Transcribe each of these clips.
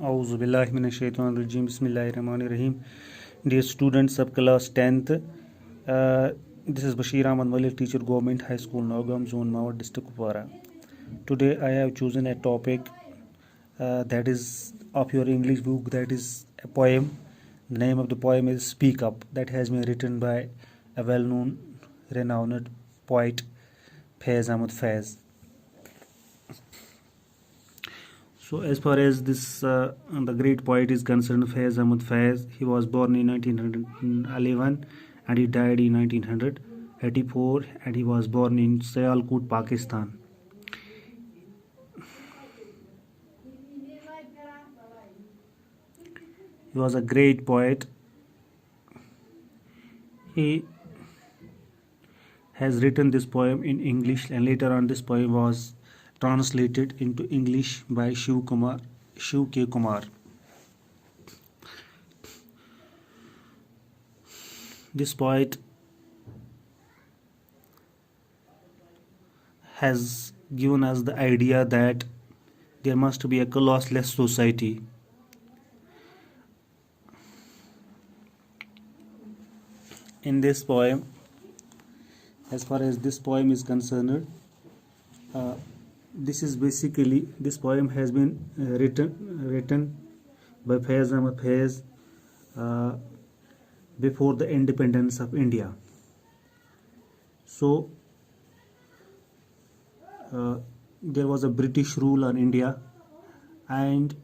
Auzubillahiminash-shaytanir-rajim. Bismillahir-rahmanir-rahim. Dear students of class 10th, this is Bashir Ahmad Malik, teacher, Government High School, Nogam, Zone Mawar, District Kupwara. Today I have chosen a topic that is of your English book, that is a poem. The name of the poem is Speak Up, that has been written by a well-known, renowned poet, Faiz Ahmad Faiz. So as far as this the great poet is concerned, Faiz Ahmad Faiz, he was born in 1911 and he died in 1984, and he was born in Sialkot, Pakistan. He was a great poet. He has written this poem in English, and later on this poem was translated into English by Shiv K. Kumar. This poet has given us the idea that there must be a classless society. In this poem, as far as this poem is concerned, this poem has been written by Faiz Ahmad Faiz before the independence of India. So there was a British rule on India, and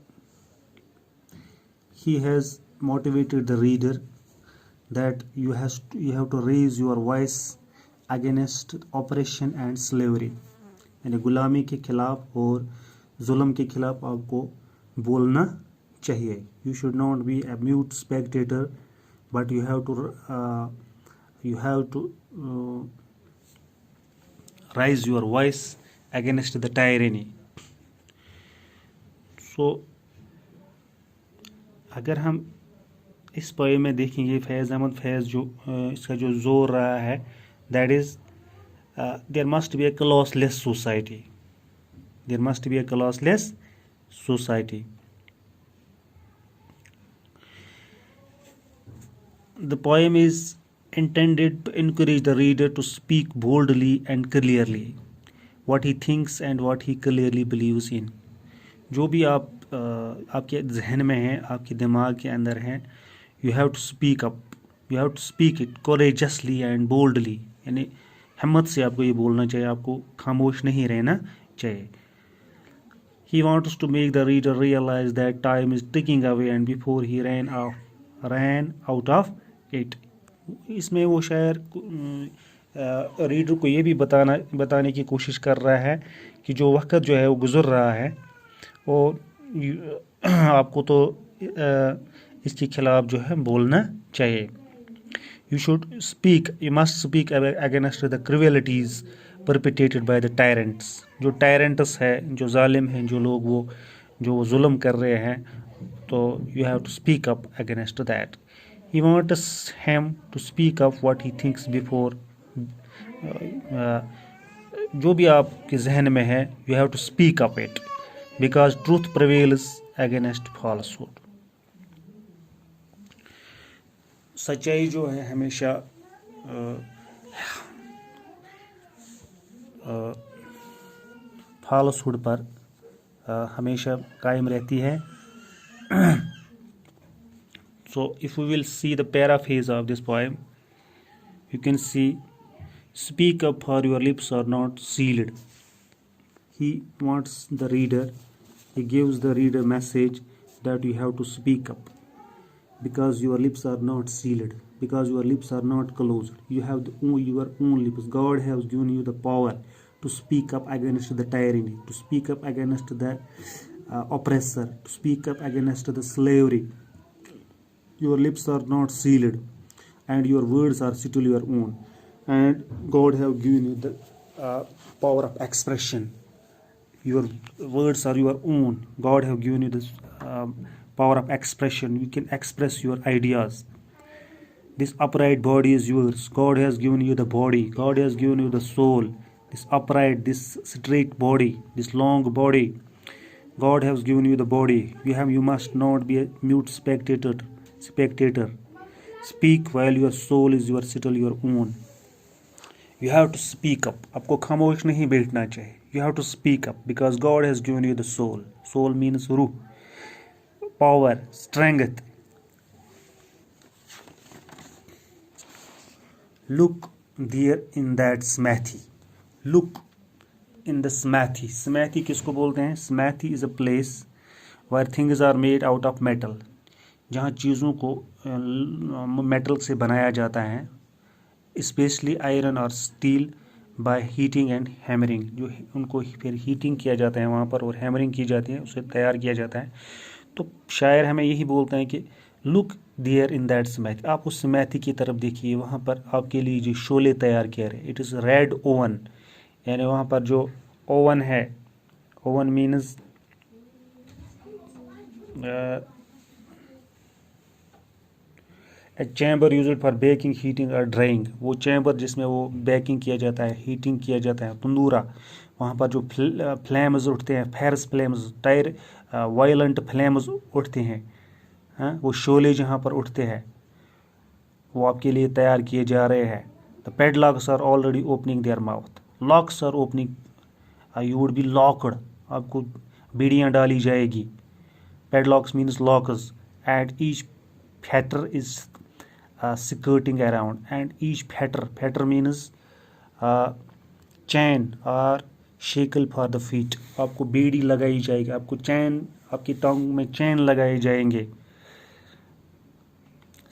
he has motivated the reader that you have to raise your voice against oppression and slavery. यानी गुलामी के खिलाफ और जुल्म के खिलाफ आपको बोलना चाहिए. You should not be a mute spectator, but you have to raise your voice against the tyranny. So अगर हम इस पोएम में देखेंगे, फैज़ अहमद फैज़ जो इसका जो जोर रहा है, that is there must be a classless society. There must be a classless society. The poem is intended to encourage the reader to speak boldly and clearly what he thinks and what he clearly believes in. जो भी आपके जहन में है, आपके दिमाग के अंदर है, you have to speak up. You have to speak it courageously and boldly. यानी हिम्मत से आपको ये बोलना चाहिए, आपको खामोश नहीं रहना चाहिए. He wants to make the reader realize that time is ticking away and before he ran out of it. इसमें वो शायर रीडर को ये भी बताने की कोशिश कर रहा है कि जो वक्त जो है वो गुजर रहा है, और आपको तो इसके खिलाफ जो है बोलना चाहिए. You must speak against the cruelties perpetrated by the tyrants. जो tyrants है, जो जालिम हैं, जो लोग जो जुल्म कर रहे हैं, तो you have to speak up against that. He wants him to speak up what he thinks before. जो भी आपके जहन में है, you have to speak up it, because truth prevails against falsehood. सच्चाई जो है हमेशा फॉल्सहुड पर हमेशा कायम रहती है. So if we will see the paraphrase of this poem, you can see, speak up for your lips are not sealed. He wants the reader, he gives the reader message that you have to speak up, because your lips are not sealed, because your lips are not closed. You have your own lips. God has given you the power to speak up against the tyranny, to speak up against the oppressor, to speak up against the slavery. Your lips are not sealed, and your words are still your own. And God has given you the power of expression. Your words are your own. God has given you this power of expression. You can express your ideas. This upright body is yours. God has given you the body. God has given you the soul. This upright, this straight body, this long body. God has given you the body. You must not be a mute spectator. Speak while your soul is still your own. You have to speak up. आपको खामोश नहीं बैठना चाहिए. You have to speak up because God has given you the soul. Soul means रूह, power, strength. Look there in that smithy. Look in the smithy. Smithy किसको बोलते हैं? Smithy is a place where things are made out of metal. जहाँ चीज़ों को metal से बनाया जाता है, स्पेशली आयरन और steel, by heating and hammering. जो उनको फिर हीटिंग किया जाता है वहाँ पर और हैमरिंग की जाती है, उसे तैयार किया जाता है. तो शायर हमें यही बोलते हैं कि लुक देयर इन दैट स्मैथी. आप उस स्मैथी की तरफ देखिए, वहाँ पर आपके लिए जो शोले तैयार किया है. इट इज़ रेड ओवन, यानी वहाँ पर जो ओवन है, oven means A chamber used for baking, heating और ड्राइंग. वो चैम्बर जिसमें वो बेकिंग किया जाता है, हीटिंग किया जाता है, तंदूरा. वहाँ पर जो फ्लेम्स उठते हैं, फेरस फ्लेम्स, वायलेंट फ्लेम्स उठते हैं, हाँ, वो शोले जहाँ पर उठते हैं वो आपके लिए तैयार किए जा रहे हैं. The padlocks are already opening their mouth. Locks are opening. You would be locked. आपको बेड़ियाँ डाली जाएगी. Padlocks means locks. And each fetter is skirting around. And each fetter means chain or shackle for the feet. आपको बेड़ी लगाई जाएगी, आपको चैन, आपकी टांग में चैन लगाए जाएंगे.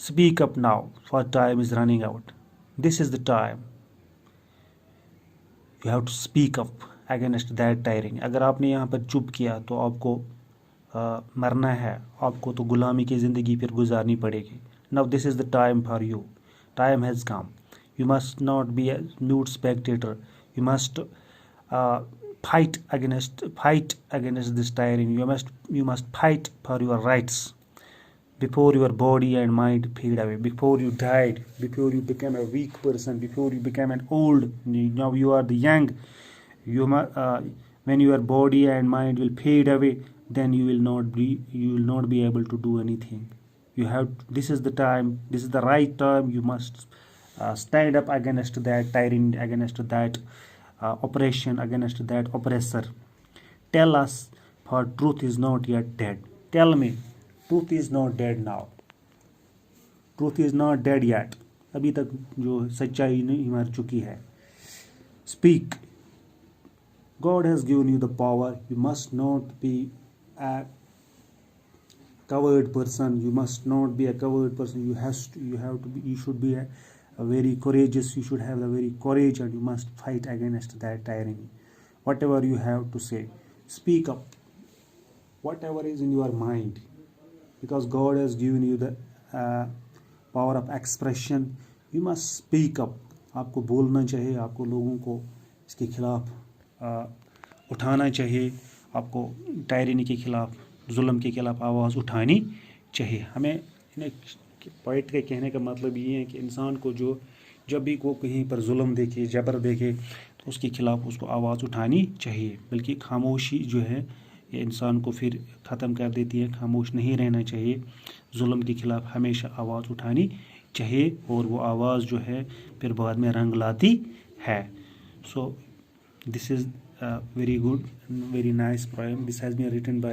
Speak up now, for time is running out. This is the time. You have to speak up against that tyranny. अगर आपने यहाँ पर चुप किया तो आपको मरना है, आपको तो गुलामी की ज़िंदगी फिर गुजारनी पड़ेगी. Now this is the time for you. Time has come. You must not be a mute spectator. You must fight against this tyranny. You must fight for your rights before your body and mind fade away. Before you died, before you became a weak person, before you became an old. Now you are the young. When your body and mind will fade away, then you will not be able to do anything. This is the time, this is the right time. You must stand up against that tyranny, against that oppression, against that oppressor. Tell us, for truth is not yet dead. Tell me, truth is not dead now. Truth is not dead yet. अभी तक जो सच्चाई नहीं मर चुकी है. Speak. God has given you the power. You must not be a coward person. You must not be a coward person. You should be a very courageous. You should have the very courage, and you must fight against that tyranny. Whatever you have to say, speak up. Whatever is in your mind, because God has given you the power of expression. You must speak up. आपको बोलना चाहिए, आपको लोगों को इसके खिलाफ उठाना चाहिए. आपको टायरनी के खिलाफ, जुल्म के खिलाफ आवाज़ उठानी चाहिए. हमें पोइट के कहने का मतलब ये है कि इंसान को जब भी को कहीं पर जुल्म देखे, जबर देखे, तो उसके खिलाफ उसको आवाज़ उठानी चाहिए. बल्कि खामोशी जो है ये इंसान को फिर ख़त्म कर देती है. खामोश नहीं रहना चाहिए. जुल्म के खिलाफ हमेशा आवाज़ उठानी चाहिए और वो आवाज़ जो है फिर बाद में रंग लाती है. So this is very good, very nice poem. This has been written by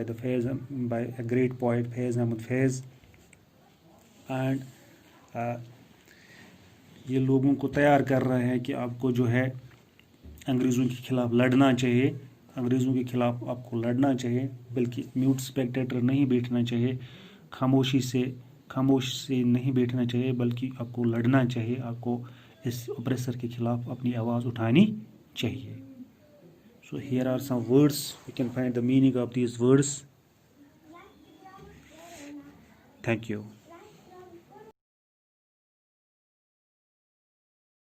by a great poet, Faiz Ahmad Faiz. And ये लोगों को तैयार कर रहे हैं कि आपको जो है अंग्रेज़ों के खिलाफ लड़ना चाहिए. अंग्रेज़ों के खिलाफ आपको लड़ना चाहिए, बल्कि म्यूट स्पेक्टेटर नहीं बैठना चाहिए. खामोश से नहीं बैठना चाहिए, बल्कि आपको लड़ना चाहिए. आपको इस ऑप्रेसर के खिलाफ अपनी आवाज़ उठानी चाहिए. So here are some words. You can find the meaning of these words. Thank you.